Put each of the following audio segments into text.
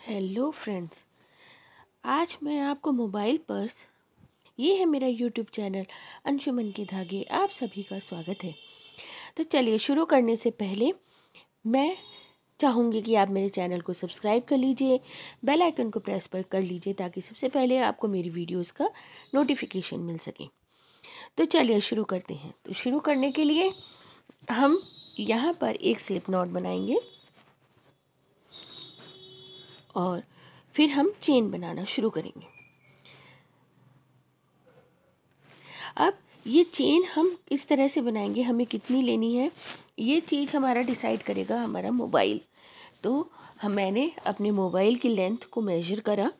Hello friends, आज मैं आपको मोबाइल पर्स, ये है मेरा यूट्यूब चैनल अंशुमन के धागे, आप सभी का स्वागत है। तो चलिए शुरू करने से पहले मैं चाहूँगी कि आप मेरे चैनल को सब्सक्राइब कर लीजिए, बेल आइकन को प्रेस पर कर लीजिए ताकि सबसे पहले आपको मेरी वीडियोस का नोटिफिकेशन मिल सके। तो चलिए शुरू करते हैं। तो शुरू करने के लिए हम यहाँ पर एक स्लिप नॉट बनाएंगे और फिर हम चेन बनाना शुरू करेंगे। अब ये चेन हम इस तरह से बनाएंगे, हमें कितनी लेनी है ये चीज़ हमारा डिसाइड करेगा हमारा मोबाइल। तो मैंने अपने मोबाइल की लेंथ को मेज़र करा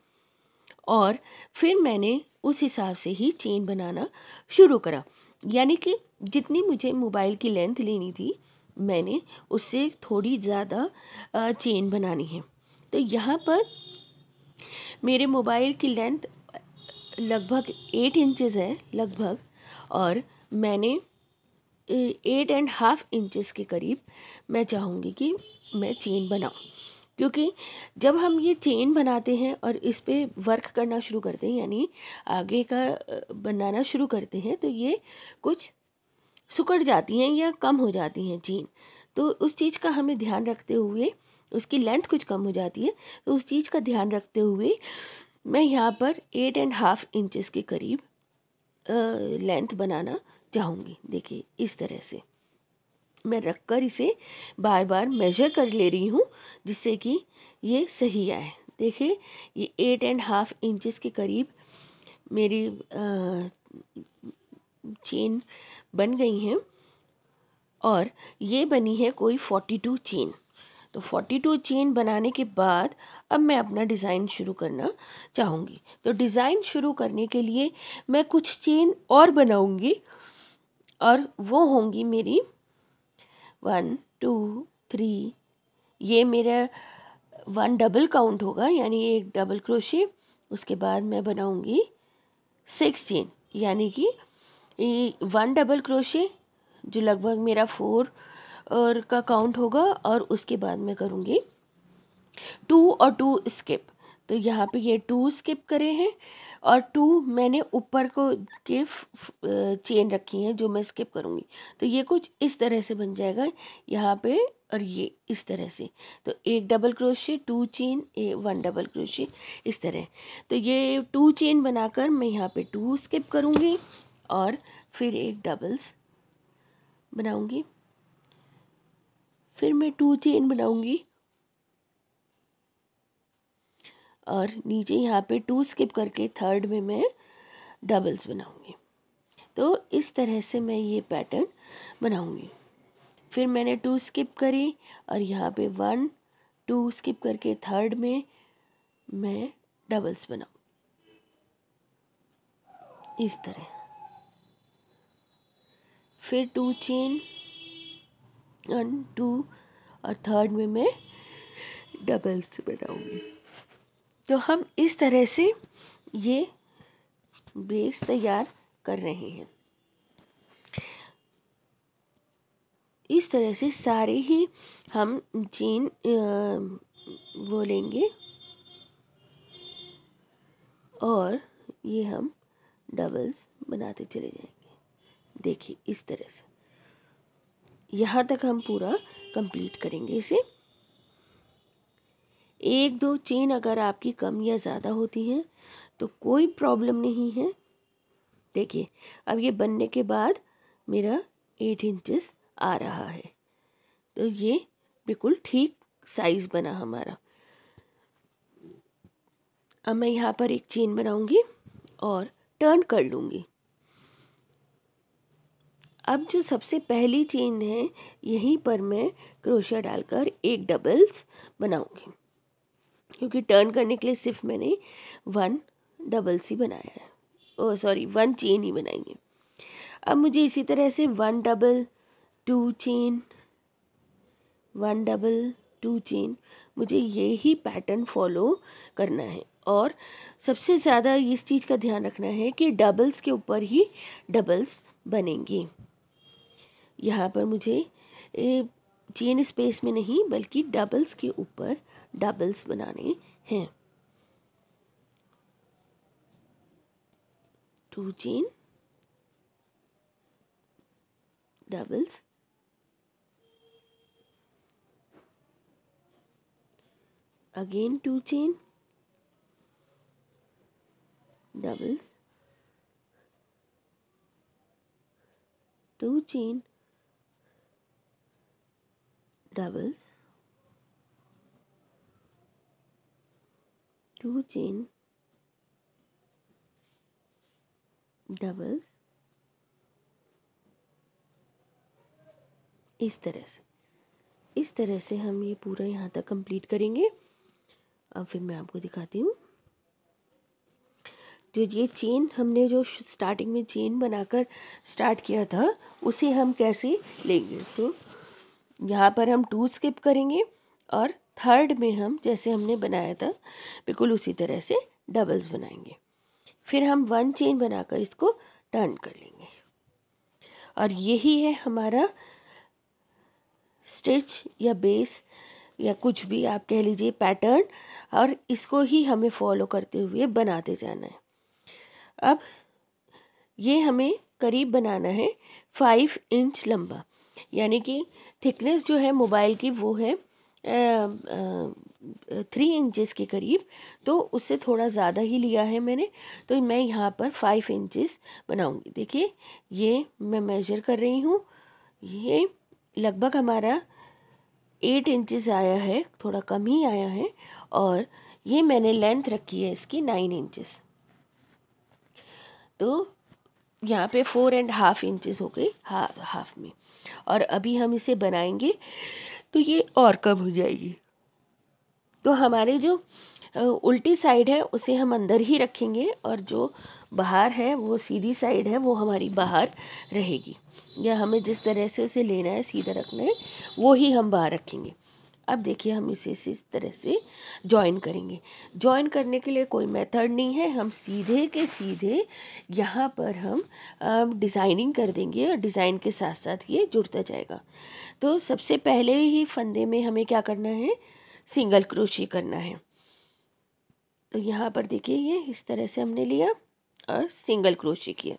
और फिर मैंने उस हिसाब से ही चेन बनाना शुरू करा। यानी कि जितनी मुझे मोबाइल की लेंथ लेनी थी मैंने उससे थोड़ी ज़्यादा चेन बनानी है। तो यहाँ पर मेरे मोबाइल की लेंथ लगभग 8 इंचेस है लगभग, और मैंने 8.5 इंचेस के करीब मैं चाहूँगी कि मैं चेन बनाऊँ, क्योंकि जब हम ये चेन बनाते हैं और इस पे वर्क करना शुरू करते हैं यानी आगे का बनाना शुरू करते हैं तो ये कुछ सिकुड़ जाती हैं या कम हो जाती हैं चेन। तो उस चीज़ का हमें ध्यान रखते हुए, उसकी लेंथ कुछ कम हो जाती है तो उस चीज़ का ध्यान रखते हुए मैं यहाँ पर 8.5 इंचेस के करीब लेंथ बनाना चाहूँगी। देखिए इस तरह से मैं रखकर इसे बार बार मेजर कर ले रही हूँ जिससे कि ये सही आए। देखिए ये 8.5 इंचेस के करीब मेरी चेन बन गई हैं और ये बनी है कोई 42 चेन। तो 42 चेन बनाने के बाद अब मैं अपना डिज़ाइन शुरू करना चाहूँगी। तो डिज़ाइन शुरू करने के लिए मैं कुछ चेन और बनाऊँगी और वो होंगी मेरी 1 2 3, ये मेरा 1 डबल काउंट होगा यानी एक डबल क्रोशे। उसके बाद मैं बनाऊँगी 6 चेन यानी कि 1 डबल क्रोशे जो लगभग मेरा 4 और का काउंट होगा, और उसके बाद मैं करूँगी 2 और 2 स्किप। तो यहाँ पे ये 2 स्किप करे हैं और 2 मैंने ऊपर को के चेन रखी हैं जो मैं स्किप करूँगी। तो ये कुछ इस तरह से बन जाएगा यहाँ पे, और ये इस तरह से। तो एक double crochet 2 chain 1 double crochet इस तरह। तो ये 2 चेन बनाकर मैं यहाँ पे 2 स्किप करूँगी और फिर एक डबल्स बनाऊँगी, फिर मैं 2 चेन बनाऊँगी और नीचे यहाँ पे 2 स्किप करके थर्ड में मैं डबल्स बनाऊँगी। तो इस तरह से मैं ये पैटर्न बनाऊँगी। फिर मैंने 2 स्किप करी और यहाँ पे 1 2 स्किप करके थर्ड में मैं डबल्स बनाऊँ इस तरह। फिर 2 चेन 1 2 और थर्ड में मैं डबल्स बनाऊँगी। तो हम इस तरह से ये बेस तैयार कर रहे हैं। इस तरह से सारे ही हम चेन वो लेंगे और ये हम डबल्स बनाते चले जाएंगे। देखिए इस तरह से यहाँ तक हम पूरा कंप्लीट करेंगे इसे। 1-2 चेन अगर आपकी कम या ज़्यादा होती हैं तो कोई प्रॉब्लम नहीं है। देखिए अब ये बनने के बाद मेरा 8 इंचेस आ रहा है, तो ये बिल्कुल ठीक साइज़ बना हमारा। अब मैं यहाँ पर एक चेन बनाऊंगी और टर्न कर लूँगी। अब जो सबसे पहली चेन है यहीं पर मैं क्रोशिया डालकर एक डबल्स बनाऊंगी, क्योंकि टर्न करने के लिए सिर्फ मैंने 1 डबल्स ही बनाया है, ओ सॉरी 1 चेन ही बनाएंगे। अब मुझे इसी तरह से 1 डबल 2 चेन 1 डबल 2 चेन, मुझे ये ही पैटर्न फॉलो करना है। और सबसे ज़्यादा इस चीज़ का ध्यान रखना है कि डबल्स के ऊपर ही डबल्स बनेंगे। यहाँ पर मुझे चेन स्पेस में नहीं बल्कि डबल्स के ऊपर डबल्स बनाने हैं। 2 chain doubles, again 2 chain doubles, 2 chain doubles, 2 chain doubles, इस तरह से हम ये पूरा यहाँ तक कंप्लीट करेंगे। अब फिर मैं आपको दिखाती हूँ। जो ये चेन हमने जो स्टार्टिंग में चेन बनाकर स्टार्ट किया था उसे हम कैसे लेंगे, तो यहाँ पर हम 2 स्किप करेंगे और थर्ड में हम जैसे हमने बनाया था बिल्कुल उसी तरह से डबल्स बनाएंगे। फिर हम 1 चेन बनाकर इसको टर्न कर लेंगे और यही है हमारा स्टिच या बेस या कुछ भी आप कह लीजिए पैटर्न, और इसको ही हमें फॉलो करते हुए बनाते जाना है। अब ये हमें करीब बनाना है 5 इंच लंबा, यानी कि थिकनेस जो है मोबाइल की वो है 3 इंचेस के करीब, तो उससे थोड़ा ज़्यादा ही लिया है मैंने, तो मैं यहाँ पर 5 इंचेस बनाऊँगी। देखिए ये मैं मेज़र कर रही हूँ, ये लगभग हमारा 8 इंचेस आया है, थोड़ा कम ही आया है, और ये मैंने लेंथ रखी है इसकी 9 इंचेस, तो यहाँ पे 4.5 इंचेस हो गई हाफ में। और अभी हम इसे बनाएंगे तो ये और कम हो जाएगी, तो हमारे जो उल्टी साइड है उसे हम अंदर ही रखेंगे और जो बाहर है वो सीधी साइड है वो हमारी बाहर रहेगी, या हमें जिस तरह से उसे लेना है सीधा रखना है वो ही हम बाहर रखेंगे। अब देखिए हम इसे इस तरह से जॉइन करेंगे। जॉइन करने के लिए कोई मेथड नहीं है, हम सीधे के सीधे यहाँ पर हम डिज़ाइनिंग कर देंगे और डिज़ाइन के साथ साथ ये जुड़ता जाएगा। तो सबसे पहले ही फंदे में हमें क्या करना है, सिंगल क्रोशे करना है। तो यहाँ पर देखिए ये इस तरह से हमने लिया और सिंगल क्रोशे किया।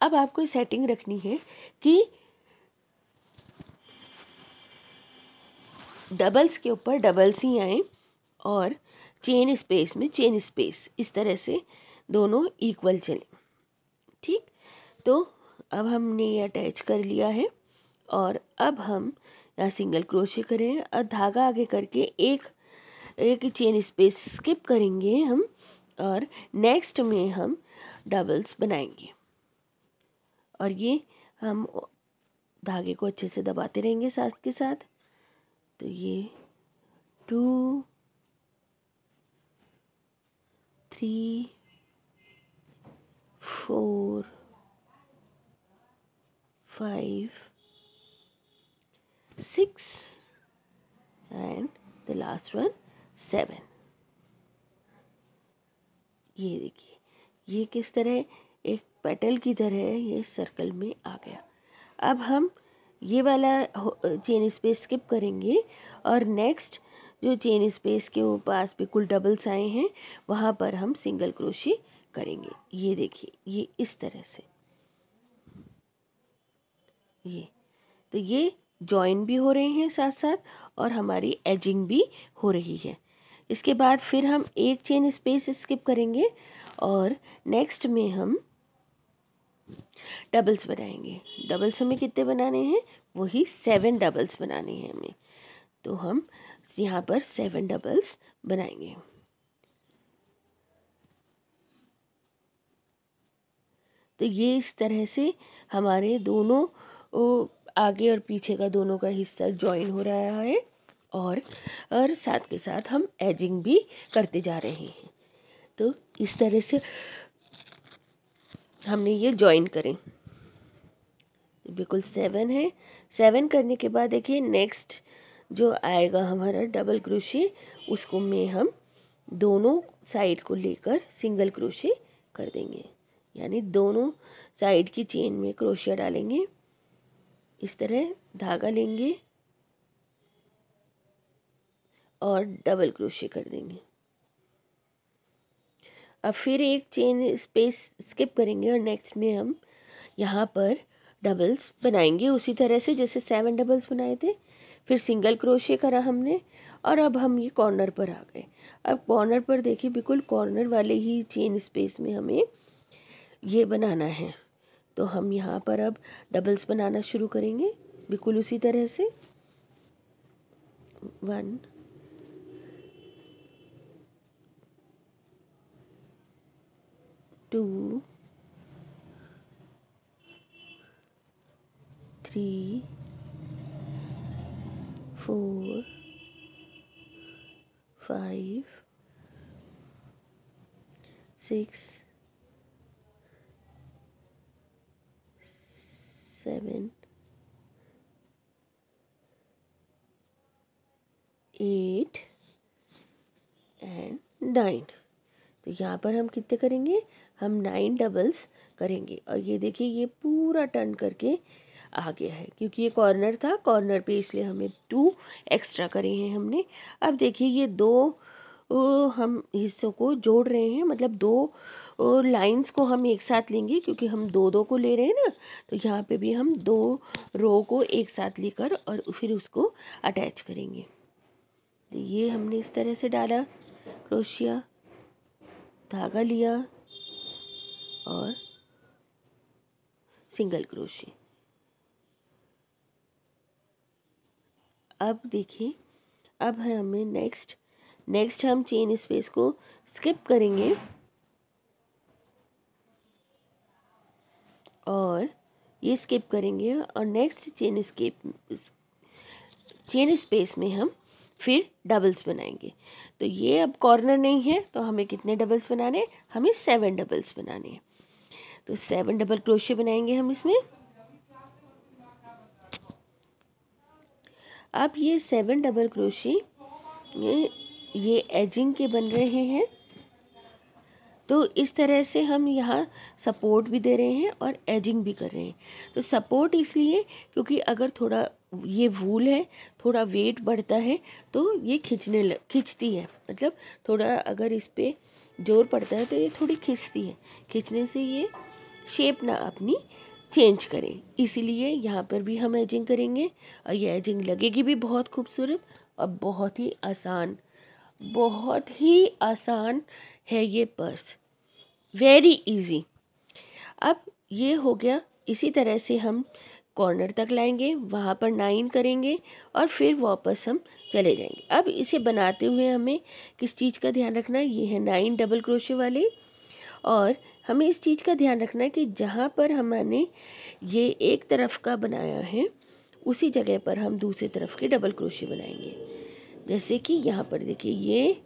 अब आपको सेटिंग रखनी है कि डबल्स के ऊपर डबल्स ही आए और चेन स्पेस में चेन स्पेस, इस तरह से दोनों इक्वल चलें। ठीक, तो अब हमने ये अटैच कर लिया है और अब हम यहाँ सिंगल क्रोशे करें और धागा आगे करके एक चेन स्पेस स्किप करेंगे हम, और नेक्स्ट में हम डबल्स बनाएंगे और ये हम धागे को अच्छे से दबाते रहेंगे साथ के साथ। तो ये 2 3 4 5 6 एंड द लास्ट वन 7। ये देखिए ये किस तरह एक पेटल की तरह ये सर्कल में आ गया। अब हम ये वाला चेन स्पेस स्किप करेंगे और नेक्स्ट जो चेन स्पेस के वो पास बिल्कुल डबल्स आए हैं वहाँ पर हम सिंगल क्रोशे करेंगे। ये देखिए ये इस तरह से, ये तो ये जॉइन भी हो रहे हैं साथ साथ और हमारी एजिंग भी हो रही है। इसके बाद फिर हम एक चेन स्पेस स्किप करेंगे और नेक्स्ट में हम डबल्स बनाएंगे। डबल्स हमें कितने बनाने हैं, वही 7 डबल्स बनाने हैं हमें, तो हम यहाँ पर 7 डबल्स बनाएंगे। तो ये इस तरह से हमारे दोनों आगे और पीछे का दोनों का हिस्सा जॉइन हो रहा है और साथ के साथ हम एजिंग भी करते जा रहे हैं। तो इस तरह से हमने ये जॉइन करें, बिल्कुल 7 है। 7 करने के बाद देखिए नेक्स्ट जो आएगा हमारा डबल क्रोशे, उसको में हम दोनों साइड को लेकर सिंगल क्रोशे कर देंगे, यानी दोनों साइड की चेन में क्रोशिया डालेंगे। इस तरह धागा लेंगे और डबल क्रोशे कर देंगे। अब फिर एक चेन स्पेस स्किप करेंगे और नेक्स्ट में हम यहाँ पर डबल्स बनाएंगे उसी तरह से जैसे 7 डबल्स बनाए थे। फिर सिंगल क्रोशे करा हमने और अब हम ये कॉर्नर पर आ गए। अब कॉर्नर पर देखिए बिल्कुल कॉर्नर वाले ही चेन स्पेस में हमें ये बनाना है। तो हम यहाँ पर अब डबल्स बनाना शुरू करेंगे बिल्कुल उसी तरह से 1 2 3 4 5 6 7 8 एंड 9। तो यहाँ पर हम कितने करेंगे, हम 9 डबल्स करेंगे। और ये देखिए ये पूरा टर्न करके आ गया है क्योंकि ये कॉर्नर था, कॉर्नर पे इसलिए हमें 2 एक्स्ट्रा करे हैं हमने। अब देखिए ये दो हम हिस्सों को जोड़ रहे हैं, मतलब दो लाइंस को हम एक साथ लेंगे क्योंकि हम दो दो को ले रहे हैं ना। तो यहाँ पे भी हम 2 रो को एक साथ लेकर और फिर उसको अटैच करेंगे। तो ये हमने इस तरह से डाला, क्रोशिया धागा लिया और सिंगल क्रोशे। अब देखिए अब है हमें नेक्स्ट हम चेन स्पेस को स्किप करेंगे और ये स्किप करेंगे और नेक्स्ट चेन स्पेस में हम फिर डबल्स बनाएंगे। तो ये अब कॉर्नर नहीं है तो हमें कितने डबल्स बनाने हैं, हमें 7 डबल्स बनाने हैं। तो 7 डबल क्रोशे बनाएंगे हम इसमें। अब ये 7 डबल क्रोशे ये एजिंग के बन रहे हैं। तो इस तरह से हम यहाँ सपोर्ट भी दे रहे हैं और एजिंग भी कर रहे हैं। तो सपोर्ट इसलिए क्योंकि अगर थोड़ा ये वूल है, थोड़ा वेट बढ़ता है तो ये खिंचती है, मतलब थोड़ा अगर इस पर जोर पड़ता है तो ये थोड़ी खिंचती है। खिंचने से ये शेप ना अपनी चेंज करें, इसीलिए यहाँ पर भी हम एजिंग करेंगे। और ये एजिंग लगेगी भी बहुत खूबसूरत और बहुत ही आसान है ये पर्स, वेरी इजी। अब ये हो गया। इसी तरह से हम कॉर्नर तक लाएंगे, वहाँ पर 9 करेंगे और फिर वापस हम चले जाएंगे। अब इसे बनाते हुए हमें किस चीज़ का ध्यान रखना है, ये है 9 डबल क्रोशे वाले। और हमें इस चीज़ का ध्यान रखना है कि जहाँ पर हमने ये एक तरफ का बनाया है उसी जगह पर हम दूसरी तरफ के डबल क्रोशे बनाएंगे। जैसे कि यहाँ पर देखिए ये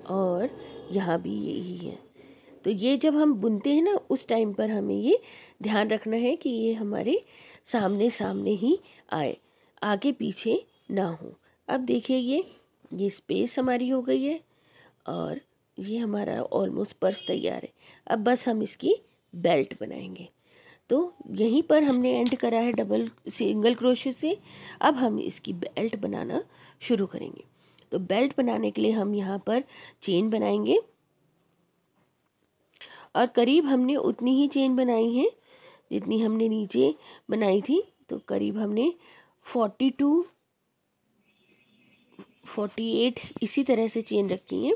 और यहाँ भी यही है। तो ये जब हम बुनते हैं ना उस टाइम पर हमें ये ध्यान रखना है कि ये हमारे सामने सामने ही आए, आगे पीछे ना हो। अब देखिए ये स्पेस हमारी हो गई है और ये हमारा ऑलमोस्ट पर्स तैयार है। अब बस हम इसकी बेल्ट बनाएंगे। तो यहीं पर हमने एंड करा है सिंगल क्रोशे से। अब हम इसकी बेल्ट बनाना शुरू करेंगे। तो बेल्ट बनाने के लिए हम यहाँ पर चेन बनाएंगे और करीब हमने उतनी ही चेन बनाई है जितनी हमने नीचे बनाई थी। तो करीब हमने 42 48 इसी तरह से चेन रखी है।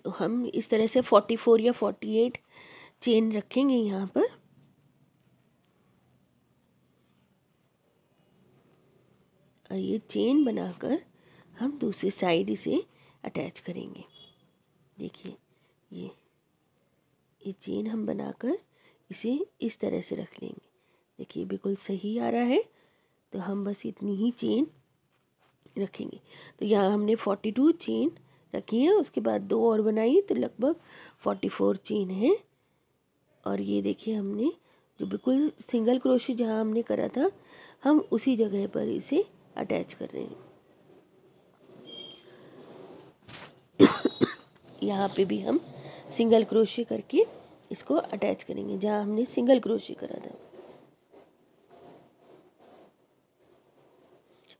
तो हम इस तरह से 44 या 48 चेन रखेंगे यहाँ पर। और ये चेन बनाकर हम दूसरी साइड इसे अटैच करेंगे। देखिए ये चेन हम बनाकर इसे इस तरह से रख लेंगे। देखिए बिल्कुल सही आ रहा है। तो हम बस इतनी ही चेन रखेंगे। तो यहाँ हमने 42 चेन रखी है, उसके बाद 2 और बनाई तो लगभग 44 चेन है। और ये देखिए हमने जो बिल्कुल सिंगल क्रोशे जहाँ हमने करा था हम उसी जगह पर इसे अटैच कर रहे हैं। यहाँ पे भी हम सिंगल क्रोशे करके इसको अटैच करेंगे जहाँ हमने सिंगल क्रोशे करा था,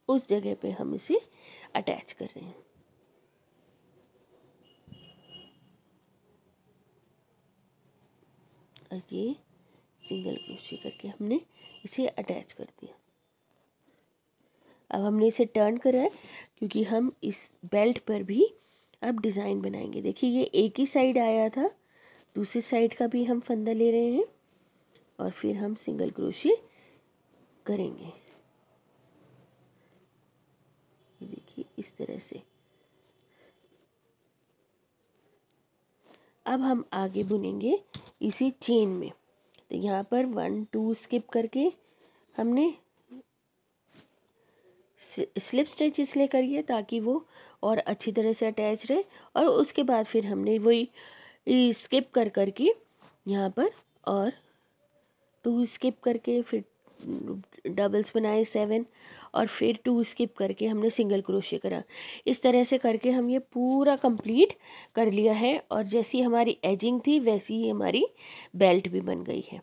उस जगह पे हम इसे अटैच कर रहे हैं। और ये सिंगल क्रोशे करके हमने इसे अटैच कर दिया। अब हमने इसे टर्न करा है क्योंकि हम इस बेल्ट पर भी अब डिज़ाइन बनाएंगे। देखिए ये एक ही साइड आया था, दूसरी साइड का भी हम फंदा ले रहे हैं और फिर हम सिंगल क्रोशे करेंगे। ये देखिए इस तरह से। अब हम आगे बुनेंगे इसी चेन में। तो यहाँ पर 1 2 स्किप करके हमने स्लिप स्टिच इसलिए करिए ताकि वो और अच्छी तरह से अटैच रहे, और उसके बाद फिर हमने वही स्किप कर करके यहाँ पर और 2 स्किप करके फिर डबल्स बनाए 7 और फिर 2 स्किप करके हमने सिंगल क्रोशे करा। इस तरह से करके हम ये पूरा कंप्लीट कर लिया है, और जैसी हमारी एजिंग थी वैसी ही हमारी बेल्ट भी बन गई है।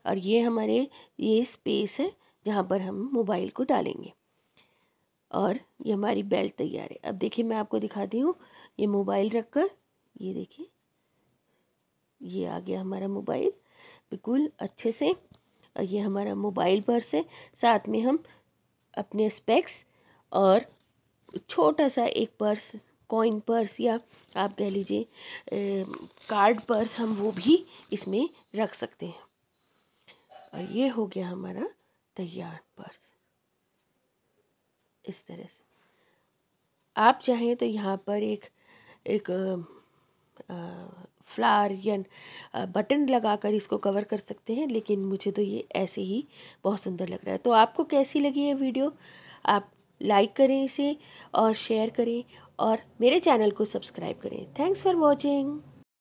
और ये हमारे ये स्पेस है जहाँ पर हम मोबाइल को डालेंगे, और ये हमारी बेल्ट तैयार है। अब देखिए मैं आपको दिखाती हूँ, ये मोबाइल रखकर, ये देखिए ये आ गया हमारा मोबाइल बिल्कुल अच्छे से। और ये हमारा मोबाइल पर्स है, साथ में हम अपने स्पेक्स और छोटा सा एक पर्स, कॉइन पर्स या आप कह लीजिए कार्ड पर्स, हम वो भी इसमें रख सकते हैं। और ये हो गया हमारा तैयार पर्स इस तरह से। आप चाहें तो यहाँ पर एक फ्लावर या बटन लगाकर इसको कवर कर सकते हैं, लेकिन मुझे तो ये ऐसे ही बहुत सुंदर लग रहा है। तो आपको कैसी लगी ये वीडियो? आप लाइक करें इसे और शेयर करें और मेरे चैनल को सब्सक्राइब करें। Thanks for watching.